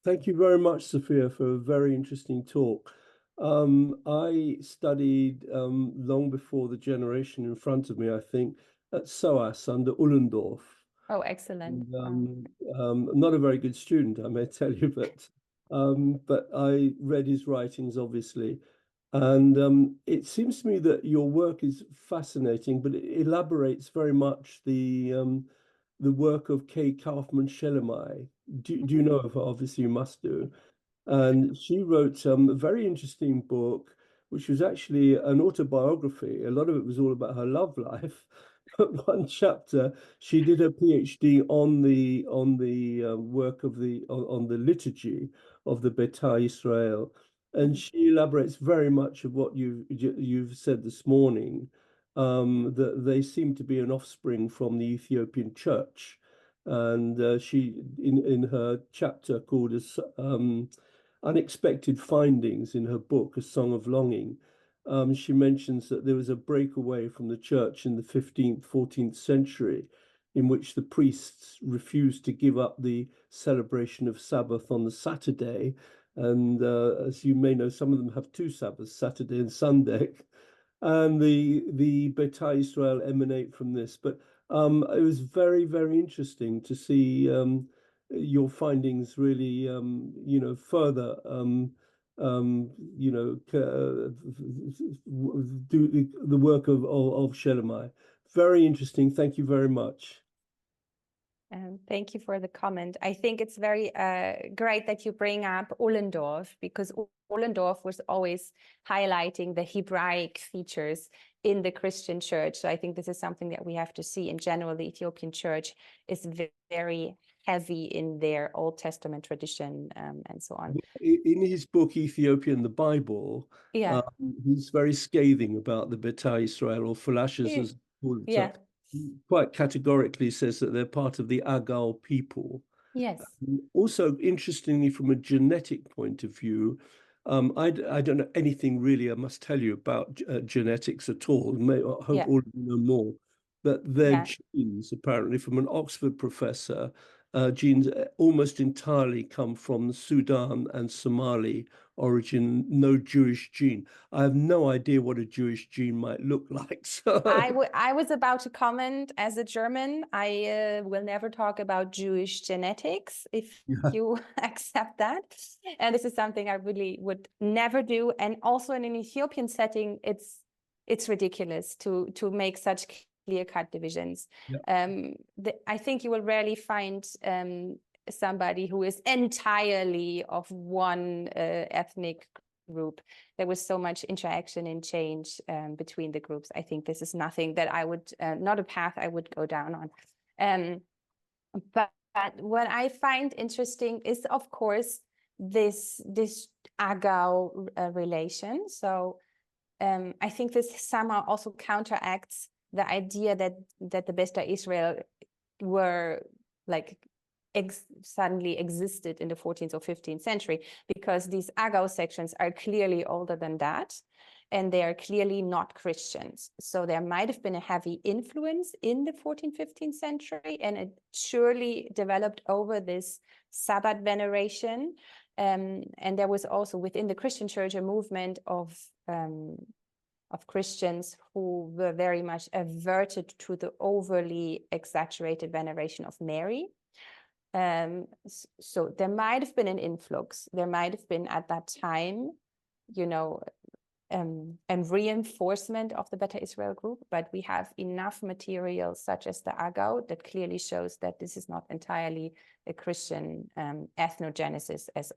thank you very much, Sophia, for a very interesting talk. I studied long before the generation in front of me, I think, at SOAS under Ullendorf. Oh, excellent. And, not a very good student, I may tell you, but I read his writings, obviously. And it seems to me that your work is fascinating, but it elaborates very much the work of K. Kaufman Shelemai. Do you know of her? Obviously, you must do. And she wrote a very interesting book, which was actually an autobiography. A lot of it was all about her love life. But one chapter, she did her PhD on the work of on the liturgy of the Beta Israel, and she elaborates very much of what you've said this morning, that they seem to be an offspring from the Ethiopian Church. And she, in her chapter called Unexpected Findings in her book, A Song of Longing, she mentions that there was a breakaway from the church in the 15th, 14th century, in which the priests refused to give up the celebration of Sabbath on the Saturday. And as you may know, some of them have two Sabbaths, Saturday and Sunday. And the Beta Israel emanate from this. But it was very, very interesting to see your findings really, further, do the work of Shelemai. Very interesting. Thank you very much. Thank you for the comment. I think it's very great that you bring up Ullendorf, because Ullendorf was always highlighting the Hebraic features in the Christian church. So I think this is something that we have to see. In general, the Ethiopian church is very heavy in their Old Testament tradition and so on. In his book, Ethiopia and the Bible, yeah, he's very scathing about the Beta Israel, or Falashas, as called. Yeah. Quite categorically says that they're part of the Agal people. Yes. Also, interestingly, from a genetic point of view, I don't know anything really, I must tell you, about genetics at all. I hope all of you know more. But their genes, apparently, from an Oxford professor, genes almost entirely come from Sudan and Somali origin, no Jewish gene. I have no idea what a Jewish gene might look like. So I was about to comment as a German. I will never talk about Jewish genetics if you accept that. And this is something I really would never do. And also in an Ethiopian setting, it's ridiculous to make such clear-cut divisions. I think you will rarely find somebody who is entirely of one ethnic group. There was so much interaction and change between the groups. I think this is nothing that I would, not a path I would go down on. But what I find interesting is, of course, this Agau relation. So I think this somehow also counteracts the idea that the Beta Israel were like suddenly existed in the 14th or 15th century, because these Agau sections are clearly older than that, and they are clearly not Christians. So there might have been a heavy influence in the 14th, 15th century, and it surely developed over this Sabbath veneration. And there was also within the Christian church a movement of Christians who were very much averted to the overly exaggerated veneration of Mary. So there might have been an influx. There might have been at that time, you know, and reinforcement of the Beta Israel group, but we have enough material such as the Agau that clearly shows that this is not entirely a Christian ethnogenesis, as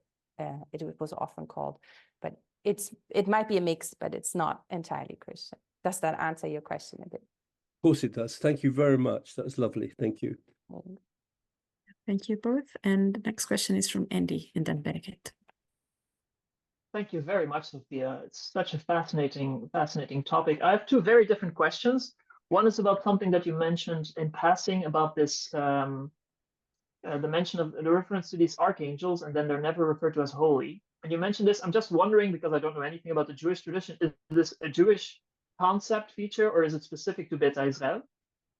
it was often called, but it might be a mix, but it's not entirely Christian. Does that answer your question a bit? Of course it does. Thank you very much. That was lovely. Thank you. Thank you both. And the next question is from Andy and then Benedict. Thank you very much, Sophia. It's such a fascinating topic. I have two very different questions. One is about something that you mentioned in passing about this, the mention of the reference to these archangels, and then they're never referred to as holy. And you mentioned this. I'm just wondering, because I don't know anything about the Jewish tradition, is this a Jewish concept feature, or is it specific to Beta Israel?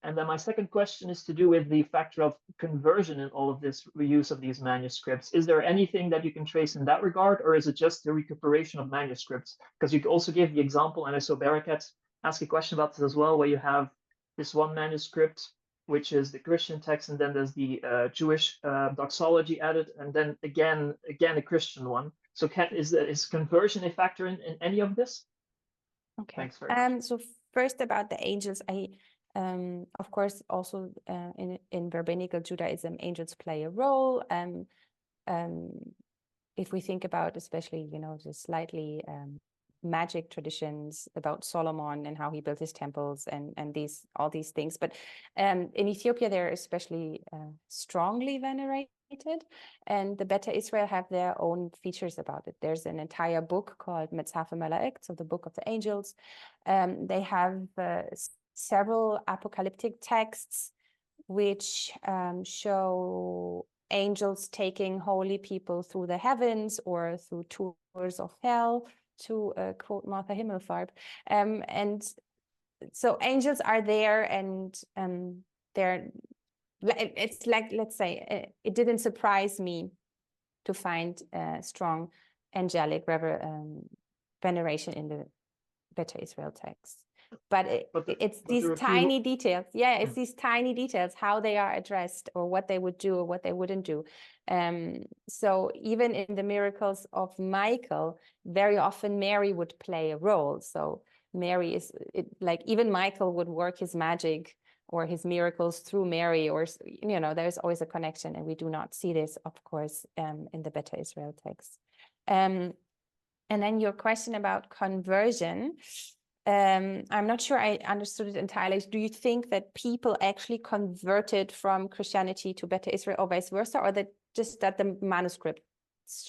And then my second question is to do with the factor of conversion in all of this reuse of these manuscripts. Is there anything that you can trace in that regard, or is it just the recuperation of manuscripts? Because you also gave the example, and I saw Barakat ask a question about this as well, where you have this one manuscript, which is the Christian text, and then there's the Jewish doxology added, and then again a Christian one. So is conversion a factor in any of this? Okay. Thanks very much. So first about the angels, of course, also in rabbinical Judaism, angels play a role. If we think about, especially, you know, the slightly magic traditions about Solomon and how he built his temples and all these things, but in Ethiopia they're especially strongly venerated, and the Beta Israel have their own features about it. There's an entire book called Metzafe Malaik, so the Book of the Angels. They have several apocalyptic texts which show angels taking holy people through the heavens or through tours of hell, to quote Martha Himmelfarb. And so angels are there, and it's like, let's say, it didn't surprise me to find strong angelic veneration in the Beta Israel text. But it's these tiny details. Yeah, it's these tiny details, how they are addressed, or what they would do or what they wouldn't do. So even in the miracles of Michael, very often Mary would play a role. So Mary is like, even Michael would work his magic or his miracles through Mary, or, you know, there's always a connection, and we do not see this, of course, in the Beta Israel text. And then your question about conversion. I'm not sure I understood it entirely. Do you think that people actually converted from Christianity to Beta Israel or vice versa, or that the manuscript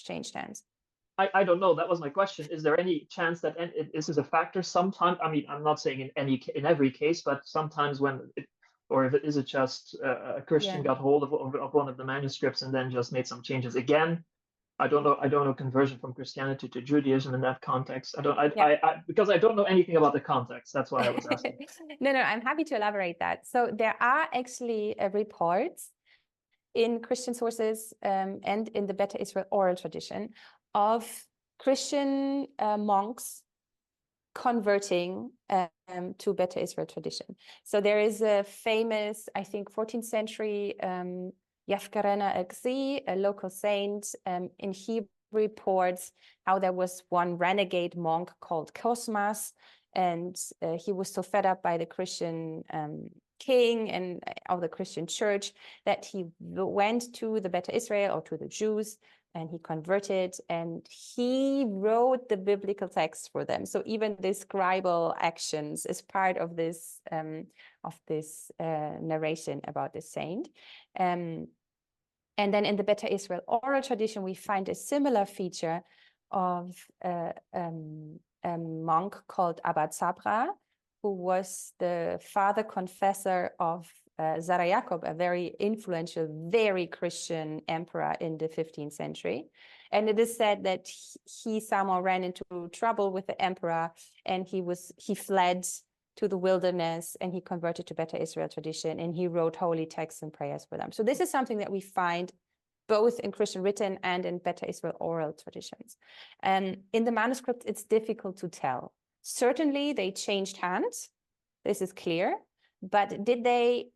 changed hands? I don't know. That was my question. Is there any chance that this is a factor sometimes? I mean, I'm not saying in every case, but sometimes or if it is just a Christian got hold of one of the manuscripts and then just made some changes again. I don't know conversion from Christianity to Judaism in that context. Because I don't know anything about the context. That's why I was asking. No, I'm happy to elaborate that. So there are actually reports in Christian sources and in the Beta Israel oral tradition of Christian monks converting to Beta Israel tradition. So there is a famous, I think, 14th century Yafkarena Exi, a local saint, in Hebrew reports how there was one renegade monk called Cosmas, and he was so fed up by the Christian king and of the Christian church that he went to the Beta Israel or to the Jews, and he converted and he wrote the biblical text for them. So even the scribal actions is part of this narration about the saint. And then in the Beta Israel oral tradition, we find a similar feature of a monk called Abba Zabra, who was the father confessor of Zara Jacob, a very influential, very Christian emperor in the 15th century. And it is said that he somehow ran into trouble with the emperor, and he fled to the wilderness, and he converted to Beta Israel tradition, and he wrote holy texts and prayers for them. So this is something that we find both in Christian written and in Beta Israel oral traditions. And in the manuscript, it's difficult to tell. Certainly they changed hands, this is clear, but did they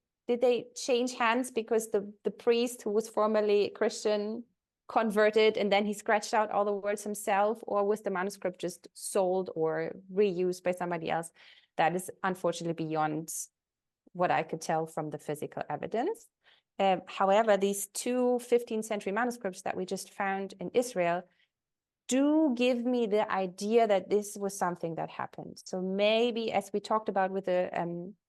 change hands because the priest who was formerly Christian converted and then he scratched out all the words himself, or was the manuscript just sold or reused by somebody else? That is unfortunately beyond what I could tell from the physical evidence. However, these two 15th century manuscripts that we just found in Israel do give me the idea that this was something that happened. So maybe, as we talked about with the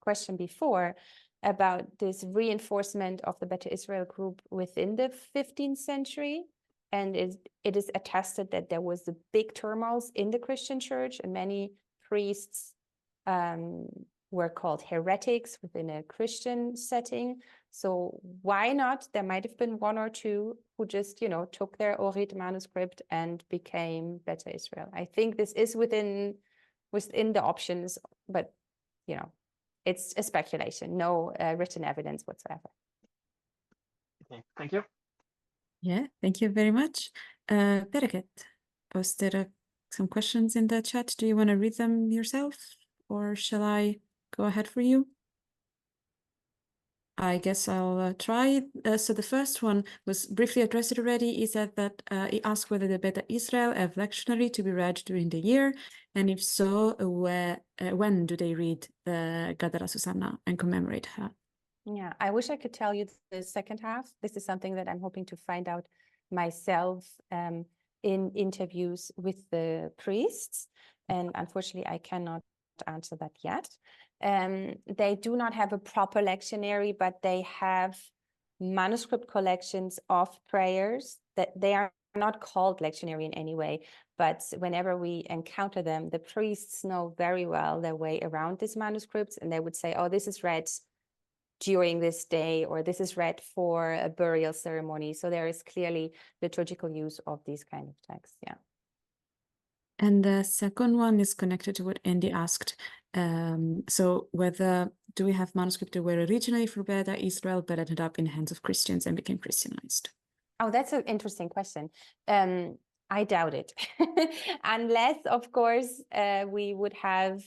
question before, about this reinforcement of the Beta Israel group within the 15th century, and it is attested that there was the big turmoils in the Christian church, and many priests were called heretics within a Christian setting. So why not? There might have been one or two who just, took their Orit manuscript and became Beta Israel. I think this is within the options, but it's a speculation, no written evidence whatsoever. Okay, thank you. Yeah, thank you very much. Bereket posted some questions in the chat. Do you want to read them yourself, or shall I go ahead for you? I guess I'll try. So the first one was briefly addressed already. He said that he asked whether the Beta Israel have lectionary to be read during the year, and if so, when do they read the Gadara Susanna and commemorate her? Yeah, I wish I could tell you the second half. This is something that I'm hoping to find out myself in interviews with the priests, and unfortunately I cannot answer that yet. They do not have a proper lectionary, but they have manuscript collections of prayers that they are not called lectionary in any way, but whenever we encounter them, the priests know very well their way around these manuscripts, and they would say, oh, this is read during this day, or this is read for a burial ceremony. So there is clearly liturgical use of these kind of texts. Yeah. And the second one is connected to what Andy asked. So whether do we have manuscripts that were originally for Beta Israel but ended up in the hands of Christians and became Christianized? Oh, that's an interesting question. I doubt it. Unless, of course, we would have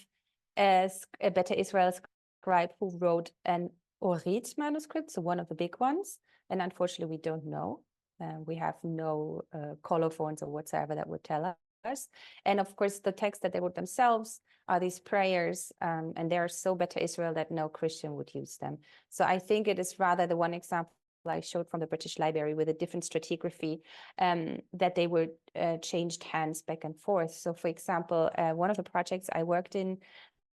a Beta Israel scribe who wrote an Orit manuscript, so one of the big ones. And unfortunately, we don't know. We have no colophons or whatsoever that would tell us. And of course, the text that they wrote themselves are these prayers, and they are so Beta Israel that no Christian would use them. So I think it is rather the one example I showed from the British Library with a different stratigraphy, that they were changed hands back and forth. So for example, one of the projects I worked in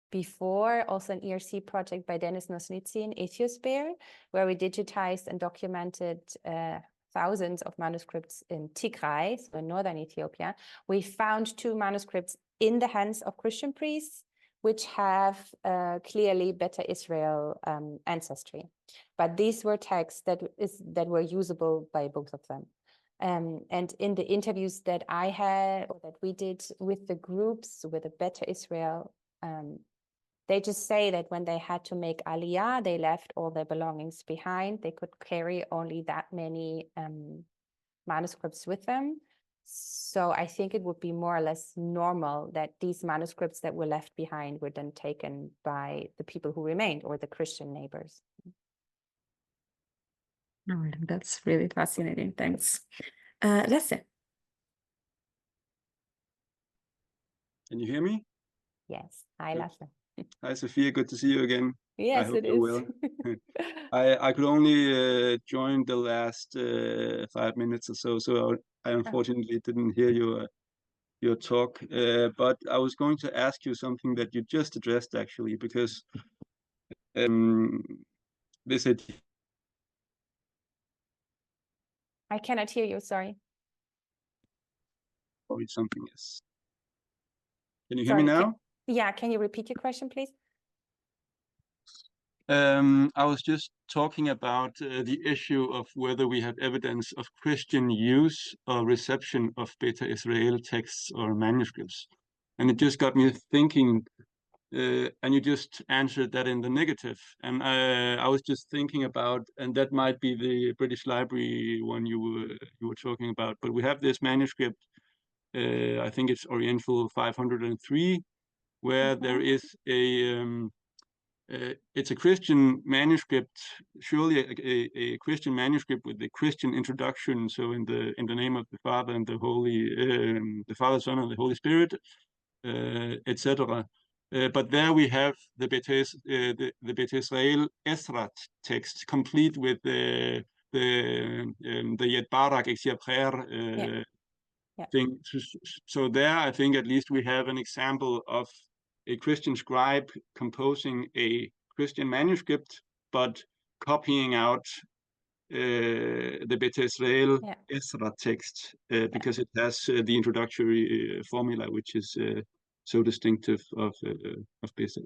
before, also an ERC project by Dennis Nosnitsi in Ethiopian, where we digitized and documented thousands of manuscripts in TeTra, so in northern Ethiopia. We found two manuscripts in the hands of Christian priests, which have clearly Beta Israel ancestry. But these were texts that were usable by both of them. And in the interviews that I had, or that we did with the groups, with the Beta Israel They just say that when they had to make Aliyah, they left all their belongings behind. They could carry only that many manuscripts with them. So I think it would be more or less normal that these manuscripts that were left behind were then taken by the people who remained or the Christian neighbors. Oh, that's really fascinating. Thanks. Lasse. Can you hear me? Yes. Hi, Good. Lasse. Hi, Sophia. Good to see you again. I Yes, hope it you're is. well. I could only join the last 5 minutes or so, so I unfortunately didn't hear your talk. But I was going to ask you something that you just addressed, actually, because this I cannot hear you, sorry. or something is. Can you hear me now? Can you repeat your question, please? I was just talking about the issue of whether we have evidence of Christian use or reception of Beta Israel texts or manuscripts. And it just got me thinking, and you just answered that in the negative. And I was just thinking about, and that might be the British Library one you were talking about, but we have this manuscript, I think it's Oriental 503, where there is it's a Christian manuscript, surely a Christian manuscript with the Christian introduction. So in the name of the Father and the the Father, Son, and the Holy Spirit, etc. But there we have the Beta Israel Ezra text, complete with the Yet Barak Exiaper thing. So there, I think at least we have an example of a Christian scribe composing a Christian manuscript, but copying out the Beta Israel Ezra text because it has the introductory formula, which is so distinctive of Beta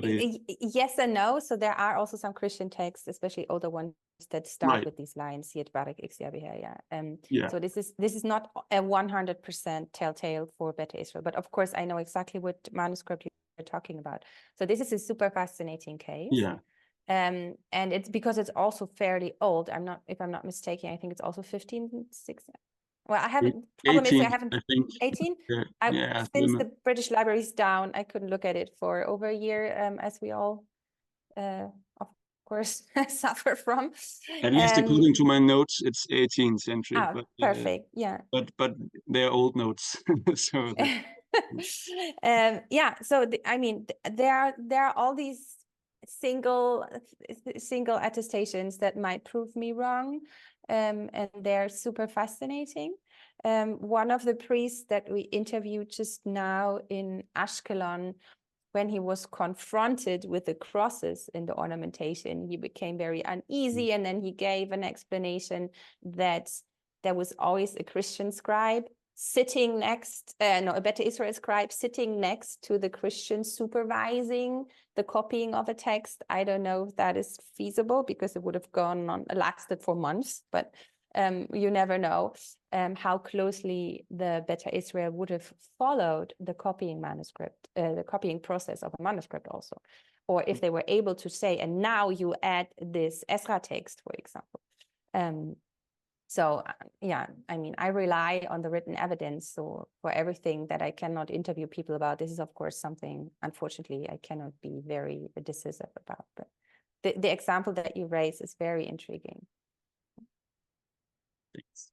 Israel. Yes and no. So there are also some Christian texts, especially older ones, that start with these lines. Yet Barak Exiaber. So this is not a 100% telltale for Beta Israel, but of course I know exactly what manuscript you're talking about. So this is a super fascinating case. And it's because it's also fairly old. If I'm not mistaken, I think it's also 1560. Well, I haven't. Problem 18, is, I haven't. 18. Since the British Library is down, I couldn't look at it for over a year, as we all, of course, suffer from. At least according to my notes, it's 18th century. But, perfect. But they're old notes, so. So I mean, there are all these single attestations that might prove me wrong, and they're super fascinating. One of the priests that we interviewed just now in Ashkelon, when he was confronted with the crosses in the ornamentation, he became very uneasy, and then he gave an explanation that there was always a Christian scribe sitting next, a Beta Israel scribe sitting next to the Christian supervising the copying of a text. I don't know if that is feasible because it would have lasted for months, but you never know how closely the Beta Israel would have followed the copying manuscript, the copying process of a manuscript also, or if they were able to say, and now you add this Ezra text, for example. So I mean, I rely on the written evidence. So for everything that I cannot interview people about, this is of course something, unfortunately, I cannot be very decisive about. But the example that you raise is very intriguing. Thanks.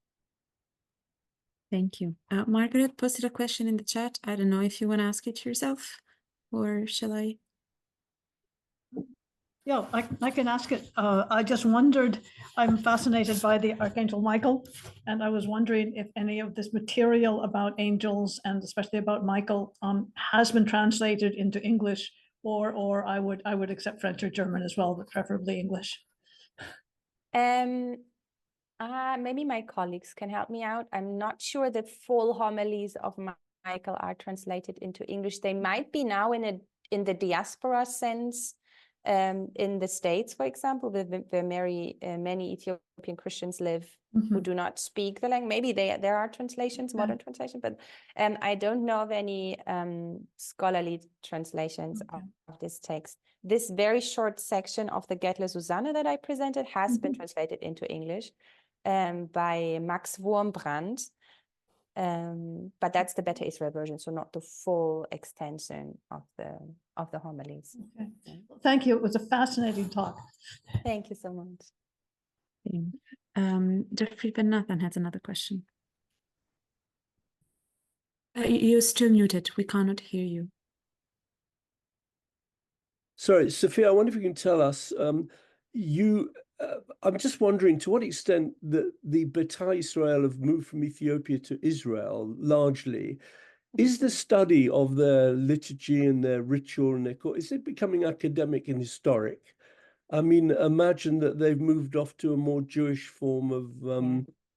Thank you. Margaret posted a question in the chat. I don't know if you want to ask it yourself, or shall I? Yeah, I can ask it. I just wondered, I'm fascinated by the Archangel Michael, and I was wondering if any of this material about angels and especially about Michael has been translated into English, or I would accept French or German as well, but preferably English. Maybe my colleagues can help me out. I'm not sure the full homilies of Michael are translated into English. They might be now in the diaspora sense in the States, for example, where many Ethiopian Christians live who do not speak the language. Maybe there are translations, modern translations, but I don't know of any scholarly translations of this text. This very short section of the Gettler Susanna that I presented has been translated into English by Max Wurmbrand. But that's the Beta Israel version, so not the full extension of the homilies. Okay. Thank you. It was a fascinating talk. Thank you so much. Jeffrey Ben Nathan has another question. You're still muted. We cannot hear you. Sorry, Sophia, I wonder if you can tell us, I'm just wondering to what extent the Beta Israel have moved from Ethiopia to Israel largely. Is the study of their liturgy and their ritual and is it becoming academic and historic? I mean, imagine that they've moved off to a more Jewish form of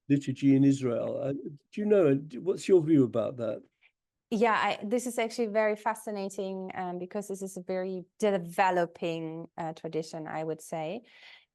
liturgy in Israel. Do you know, what's your view about that? Yeah, this is actually very fascinating because this is a very developing tradition, I would say.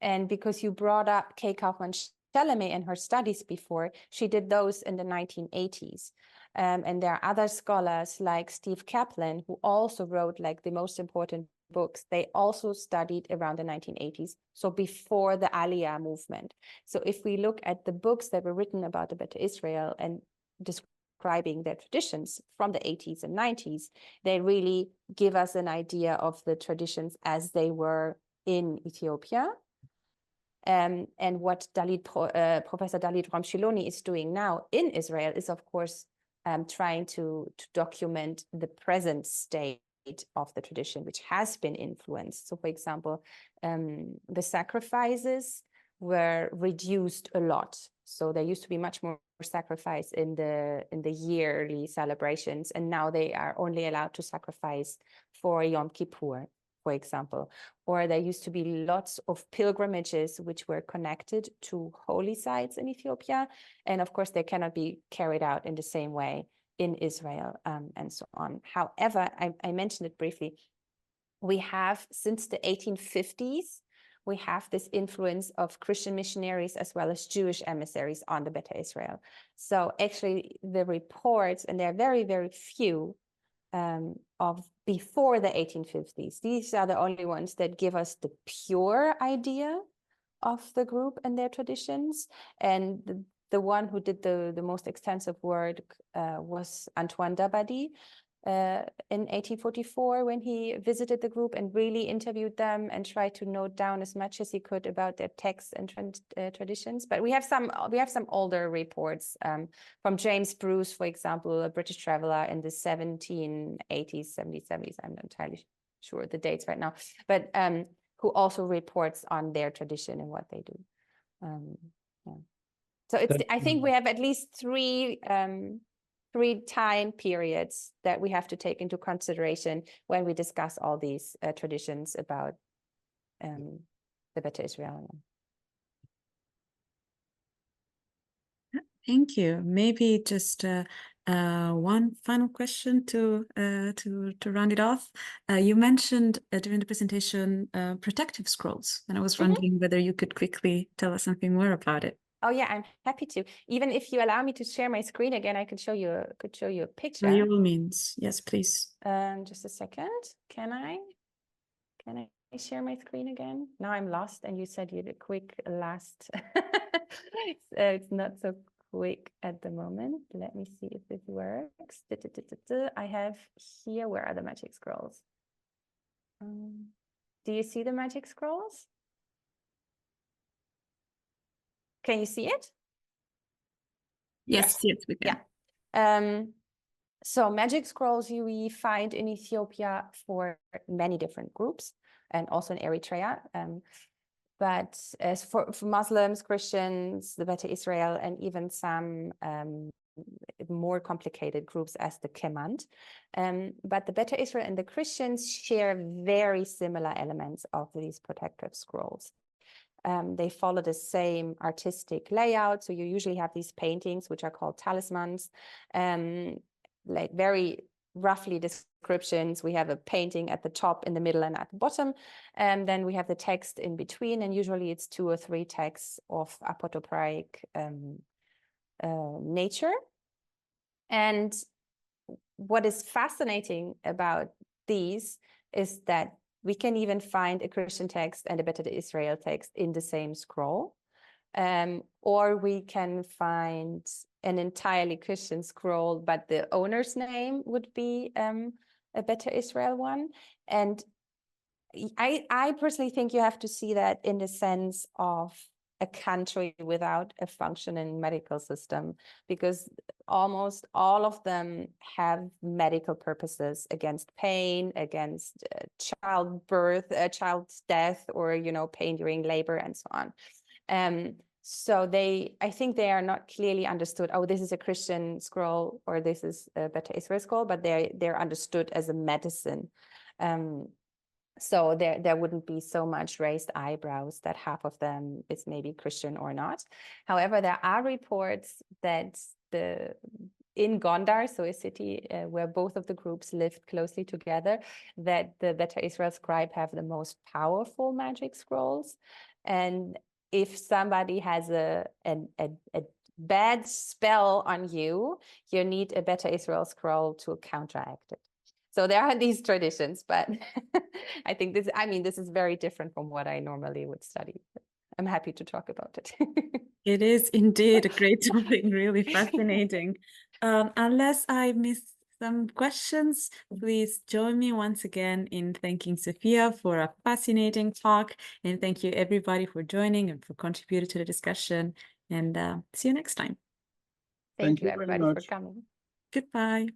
And because you brought up Kay Kaufmann-Schellemey in her studies before, she did those in the 1980s. And there are other scholars like Steve Kaplan, who also wrote like the most important books. They also studied around the 1980s, so before the Aliyah movement. So if we look at the books that were written about the Beta Israel and describing their traditions from the 80s and 90s, they really give us an idea of the traditions as they were in Ethiopia. And what Professor Dalit Ramshiloni is doing now in Israel is, of course, trying to document the present state of the tradition, which has been influenced. So, for example, the sacrifices were reduced a lot. So there used to be much more sacrifice in the yearly celebrations, and now they are only allowed to sacrifice for Yom Kippur, for example. Or there used to be lots of pilgrimages which were connected to holy sites in Ethiopia, and of course they cannot be carried out in the same way in Israel, and so on. However, I mentioned it briefly, we have, since the 1850s, we have this influence of Christian missionaries as well as Jewish emissaries on the Beta Israel. So actually the reports, and they're very, very few, of before the 1850s, these are the only ones that give us the pure idea of the group and their traditions. And the one who did the most extensive work was Antoine Dabadi in 1844, when he visited the group and really interviewed them and tried to note down as much as he could about their texts and traditions. But we have some older reports from James Bruce, for example, a British traveler in the 1780s, 70s. I'm not entirely sure the dates right now, but who also reports on their tradition and what they do. Yeah. So I think we have at least three time periods that we have to take into consideration when we discuss all these traditions about the Beta Israel. Thank you. Maybe just one final question to round it off. You mentioned during the presentation protective scrolls, and I was wondering whether you could quickly tell us something more about it. Oh yeah, I'm happy to. Even if you allow me to share my screen again, I could show you a picture. By all means, yes, please. Just a second. Can I share my screen again? Now I'm lost, and you said you did a quick last. It's not so quick at the moment. Let me see if this works. I have here. Where are the magic scrolls? Do you see the magic scrolls? Can you see it? Yes, we can. Yeah. So magic scrolls we find in Ethiopia for many different groups, and also in Eritrea. But as for Muslims, Christians, the Beta Israel, and even some more complicated groups as the Kemant. But the Beta Israel and the Christians share very similar elements of these protective scrolls. They follow the same artistic layout. So you usually have these paintings, which are called talismans, like very roughly descriptions. We have a painting at the top, in the middle, and at the bottom. And then we have the text in between, and usually it's 2 or 3 texts of apotopraic nature. And what is fascinating about these is that we can even find a Christian text and a Beta Israel text in the same scroll. Or we can find an entirely Christian scroll, but the owner's name would be a Beta Israel one. And I personally think you have to see that in the sense of a country without a functioning medical system, because almost all of them have medical purposes against pain, against childbirth, child's death, or, you know, pain during labor and so on. So I think they are not clearly understood, oh, this is a Christian scroll or this is a Beta Israel scroll, but they're understood as a medicine. So there wouldn't be so much raised eyebrows that half of them is maybe Christian or not. However, there are reports that in Gondar, so a city where both of the groups lived closely together, that the Beta Israel scribe have the most powerful magic scrolls. And if somebody has a bad spell on you, you need a Beta Israel scroll to counteract it. So there are these traditions, but I think this is very different from what I normally would study. I'm happy to talk about it. It is indeed a great topic, really fascinating. Unless I missed some questions, please join me once again in thanking Sophia for a fascinating talk. And thank you everybody for joining and for contributing to the discussion. And see you next time. Thank you everybody for coming. Goodbye.